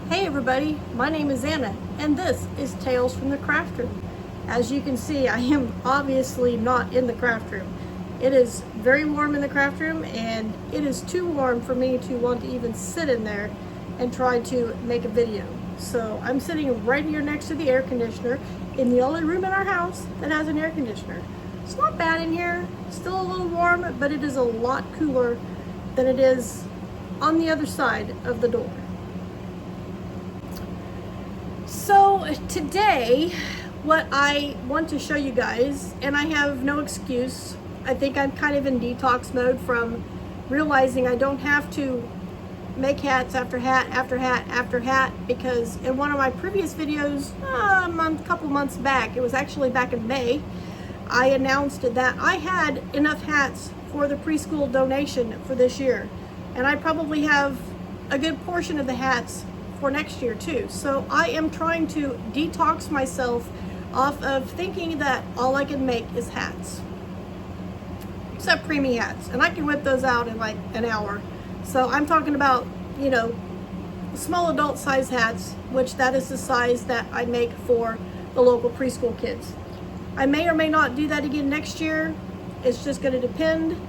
Hey everybody, my name is Anna and this is Tales from the Craft Room. As you can see, I am obviously not in the craft room. It is very warm in the craft room and it is too warm for me to want to even sit in there and try to make a video. So I'm sitting right here next to the air conditioner in the only room in our house that has an air conditioner. It's not bad in here, still a little warm, but it is a lot cooler than it is on the other side of the door. So today, what I want to show you guys, and I have no excuse, I think I'm kind of in detox mode from realizing I don't have to make hats after hat after hat after hat, because in one of my previous videos, a couple months back, it was actually back in May, I announced that I had enough hats for the preschool donation for this year. And I probably have a good portion of the hats for next year too. So I am trying to detox myself off of thinking that all I can make is hats. Except preemie hats. And I can whip those out in like an hour. So I'm talking about, you know, small adult size hats, which that is the size that I make for the local preschool kids. I may or may not do that again next year. It's just going to depend.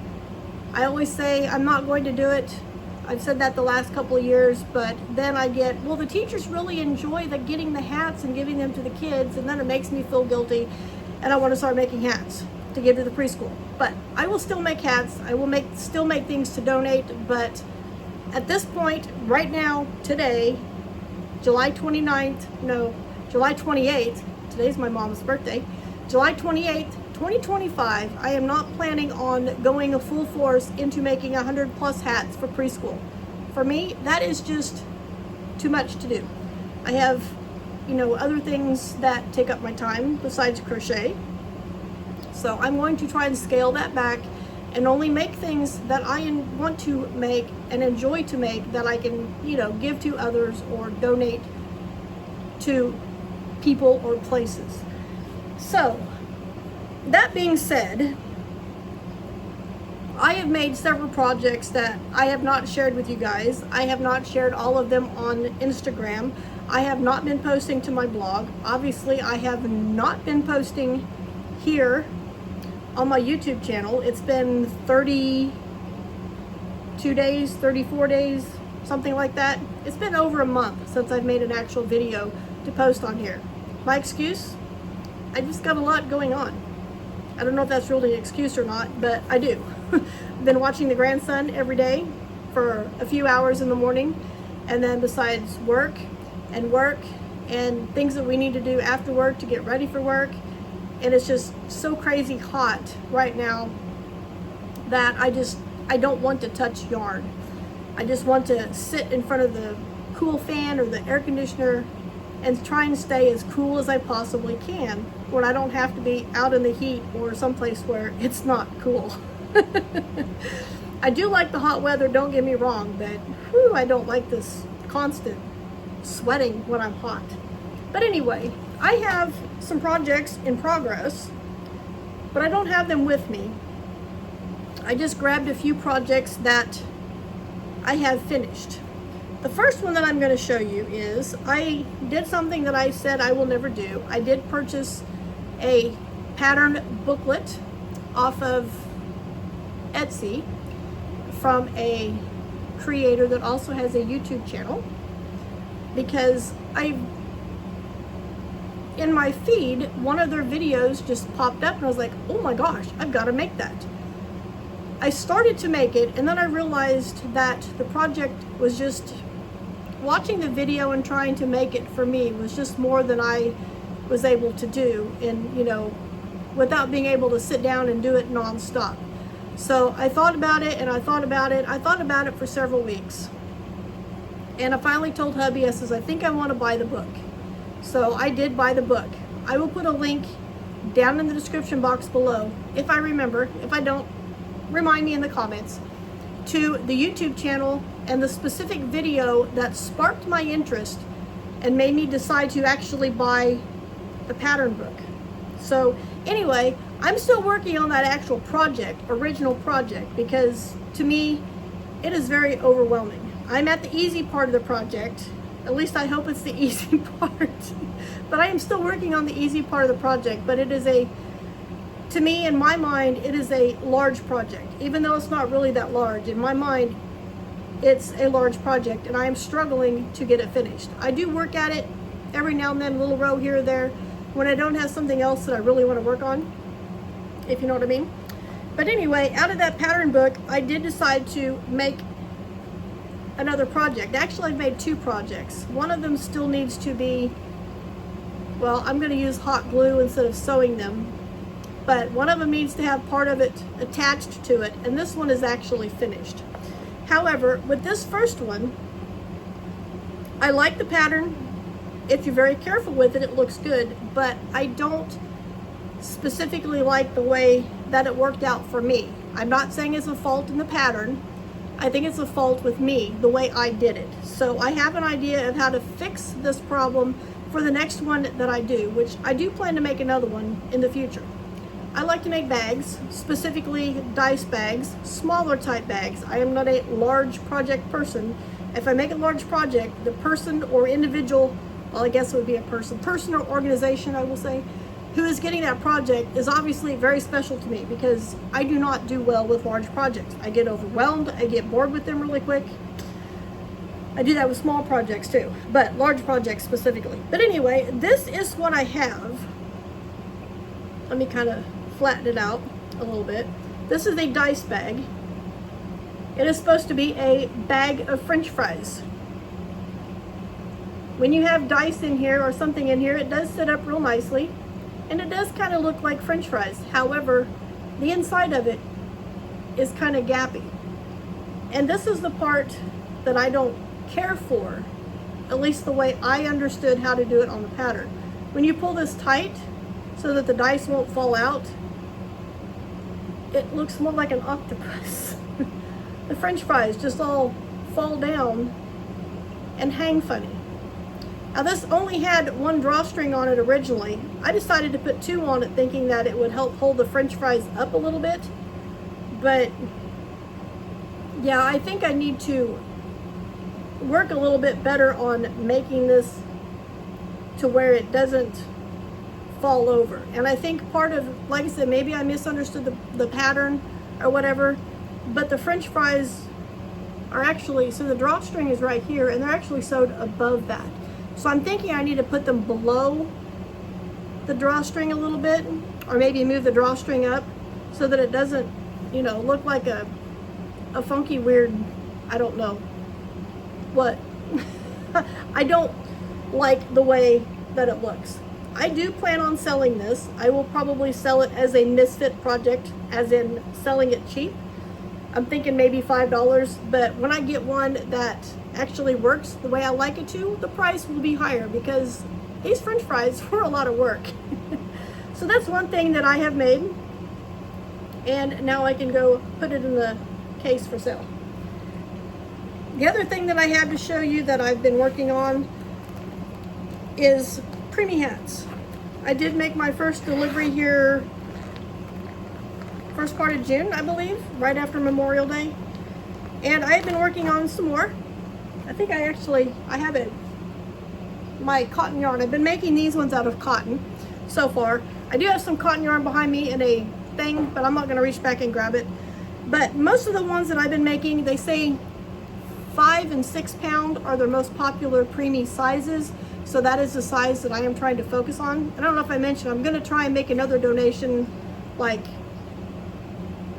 I always say I'm not going to do it. I've said that the last couple of years, but then I get, well, the teachers really enjoy getting the hats and giving them to the kids, and then it makes me feel guilty, and I want to start making hats to give to the preschool. But I will still make hats. I will still make things to donate, but at this point, right now, today, July 28th, today's my mom's birthday, July 28th, 2025, I am not planning on going a full force into making 100 plus hats for preschool. For me, that is just too much to do. I have, other things that take up my time besides crochet. So I'm going to try and scale that back and only make things that I want to make and enjoy to make that I can, give to others or donate to people or places. So, that being said, I have made several projects that I have not shared with you guys. I have not shared all of them on Instagram. I have not been posting to my blog. Obviously, I have not been posting here on my YouTube channel. It's been 32 days, 34 days, something like that. It's been over a month since I've made an actual video to post on here. My excuse? I just got a lot going on. I don't know if that's really an excuse or not, but I do. I've been watching the grandson every day for a few hours in the morning, and then besides work and things that we need to do after work to get ready for work, and it's just so crazy hot right now that I don't want to touch yarn. I just want to sit in front of the cool fan or the air conditioner and try and stay as cool as I possibly can when I don't have to be out in the heat or someplace where it's not cool. I do like the hot weather, don't get me wrong, but I don't like this constant sweating when I'm hot. But anyway, I have some projects in progress, but I don't have them with me. I just grabbed a few projects that I have finished. The first one that I'm going to show you is I did something that I said I will never do. I did purchase a pattern booklet off of Etsy from a creator that also has a YouTube channel, because in my feed, one of their videos just popped up and I was like, oh my gosh, I've got to make that. I started to make it, and then I realized that the project was just, watching the video and trying to make it for me was just more than I was able to do, and without being able to sit down and do it non-stop. So I thought about it and I thought about it. I thought about it for several weeks. And I finally told hubby, I says, I think I want to buy the book. So I did buy the book. I will put a link down in the description box below, if I remember. If I don't, remind me in the comments, to the YouTube channel and the specific video that sparked my interest and made me decide to actually buy the pattern book. So anyway, I'm still working on that actual project, original project, because to me, it is very overwhelming. I'm at the easy part of the project, At least I hope it's the easy part. But I am still working on the easy part of the project, but it is to me, in my mind, it is a large project. Even though it's not really that large, in my mind, it's a large project, and I am struggling to get it finished. I do work at it every now and then, a little row here or there, when I don't have something else that I really want to work on, if you know what I mean. But anyway, out of that pattern book, I did decide to make another project. Actually, I've made 2 projects. One of them still needs to be, well, I'm going to use hot glue instead of sewing them. But one of them needs to have part of it attached to it, and this one is actually finished. However, with this first one, I like the pattern. If you're very careful with it, it looks good, but I don't specifically like the way that it worked out for me. I'm not saying it's a fault in the pattern. I think it's a fault with me, the way I did it. So I have an idea of how to fix this problem for the next one that I do, which I do plan to make another one in the future. I like to make bags, specifically dice bags, smaller type bags. I am not a large project person. If I make a large project, the person or individual, well, I guess it would be a person or organization, I will say, who is getting that project is obviously very special to me, because I do not do well with large projects. I get overwhelmed, I get bored with them really quick. I do that with small projects too, but large projects specifically. But anyway, this is what I have. Let me kind of flatten it out a little bit. This is a dice bag. It is supposed to be a bag of French fries. When you have dice in here or something in here, it does sit up real nicely, and it does kind of look like French fries. However, the inside of it is kind of gappy. And this is the part that I don't care for, at least the way I understood how to do it on the pattern. When you pull this tight so that the dice won't fall out, it looks more like an octopus. The French fries just all fall down and hang funny. Now this only had 1 drawstring on it originally. I decided to put 2 on it thinking that it would help hold the French fries up a little bit. But yeah, I think I need to work a little bit better on making this to where it doesn't fall over. And I think part of, like I said, maybe I misunderstood the pattern or whatever, but the French fries are actually, so the drawstring is right here, and they're actually sewed above that. So I'm thinking I need to put them below the drawstring a little bit, or maybe move the drawstring up so that it doesn't, you know, look like a funky, weird, I don't know what. I don't like the way that it looks. I do plan on selling this. I will probably sell it as a misfit project, as in selling it cheap. I'm thinking maybe $5, but when I get one that actually works the way I like it to, the price will be higher, because these French fries were a lot of work. So that's one thing that I have made, and now I can go put it in the case for sale. The other thing that I had to show you that I've been working on is preemie hats. I did make my first delivery here first part of June, I believe, right after Memorial Day. And I've been working on some more. I think I have it, my cotton yarn. I've been making these ones out of cotton so far. I do have some cotton yarn behind me in a thing, but I'm not gonna reach back and grab it. But most of the ones that I've been making, they say 5 and 6 pound are their most popular preemie sizes. So that is the size that I am trying to focus on. I don't know if I mentioned, I'm gonna try and make another donation like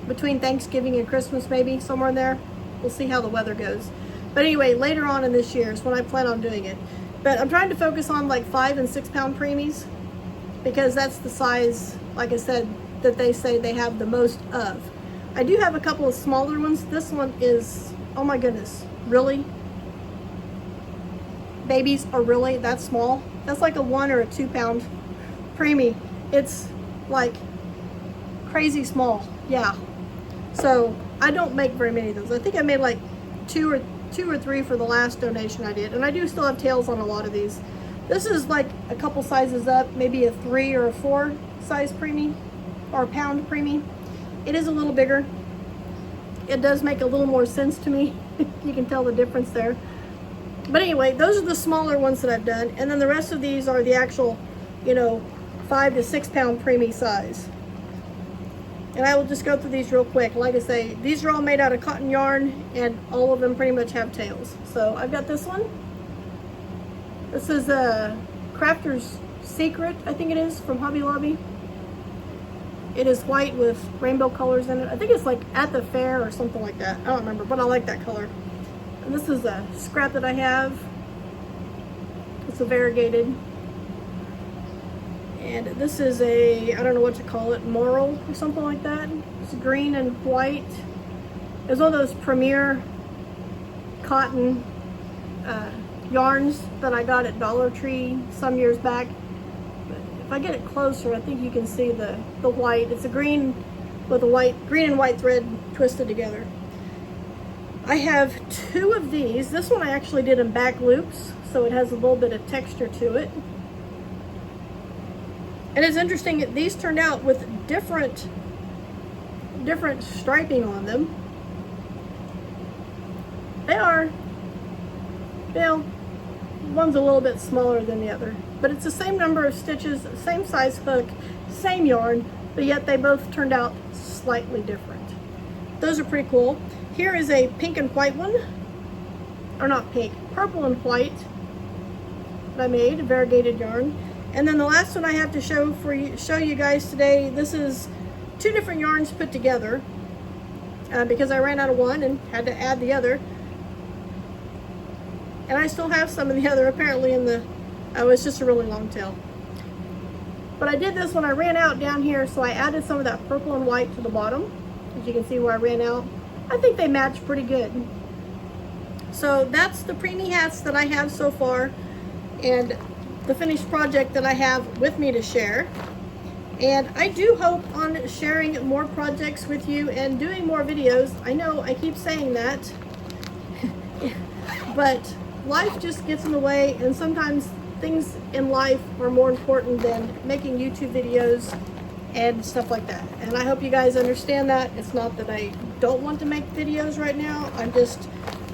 between Thanksgiving and Christmas, maybe somewhere in there. We'll see how the weather goes. But anyway, later on in this year is when I plan on doing it. But I'm trying to focus on like 5 and 6 pound preemies, because that's the size, like I said, that they say they have the most of. I do have a couple of smaller ones. This one is, oh my goodness, really? Babies are really that small? That's like a 1 or a 2 pound preemie. It's like crazy small, yeah. So I don't make very many of those. I think I made like two or three for the last donation I did, and I do still have tails on a lot of these. This is like a couple sizes up, maybe a 3 or a 4 size preemie, or pound preemie. It is a little bigger. It does make a little more sense to me. You can tell the difference there. But anyway, those are the smaller ones that I've done. And then the rest of these are the actual, you know, 5 to 6 pound preemie size. And I will just go through these real quick. Like I say, these are all made out of cotton yarn, and all of them pretty much have tails. So I've got this one. This is a Crafter's Secret, I think it is, from Hobby Lobby. It is white with rainbow colors in it. I think it's like at the fair or something like that. I don't remember, but I like that color. And this is a scrap that I have. It's a variegated. And this is a, I don't know what to call it, moral or something like that. It's green and white. It was one of those Premier cotton yarns that I got at Dollar Tree some years back. But if I get it closer, I think you can see the white. It's a green with a green and white thread twisted together. I have 2 of these. This one I actually did in back loops, so it has a little bit of texture to it. And it's interesting, these turned out with different striping on them. They are, well, one's a little bit smaller than the other, but it's the same number of stitches, same size hook, same yarn, but yet they both turned out slightly different. Those are pretty cool. Here is a pink and white one, or not pink, purple and white that I made, a variegated yarn. And then the last one I have to show you guys today, this is 2 different yarns put together because I ran out of one and had to add the other. And I still have some of the other apparently in the, oh, it's just a really long tail. But I did this when I ran out down here, so I added some of that purple and white to the bottom. As you can see where I ran out. I think they match pretty good. So that's the preemie hats that I have so far, and the finished project that I have with me to share. And I do hope on sharing more projects with you and doing more videos. I know I keep saying that, but life just gets in the way, and sometimes things in life are more important than making YouTube videos and stuff like that. And I hope you guys understand that. It's not that I don't want to make videos right now. I'm just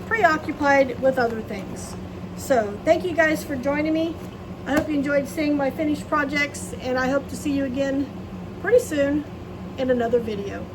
preoccupied with other things. So thank you guys for joining me. I hope you enjoyed seeing my finished projects, and I hope to see you again pretty soon in another video.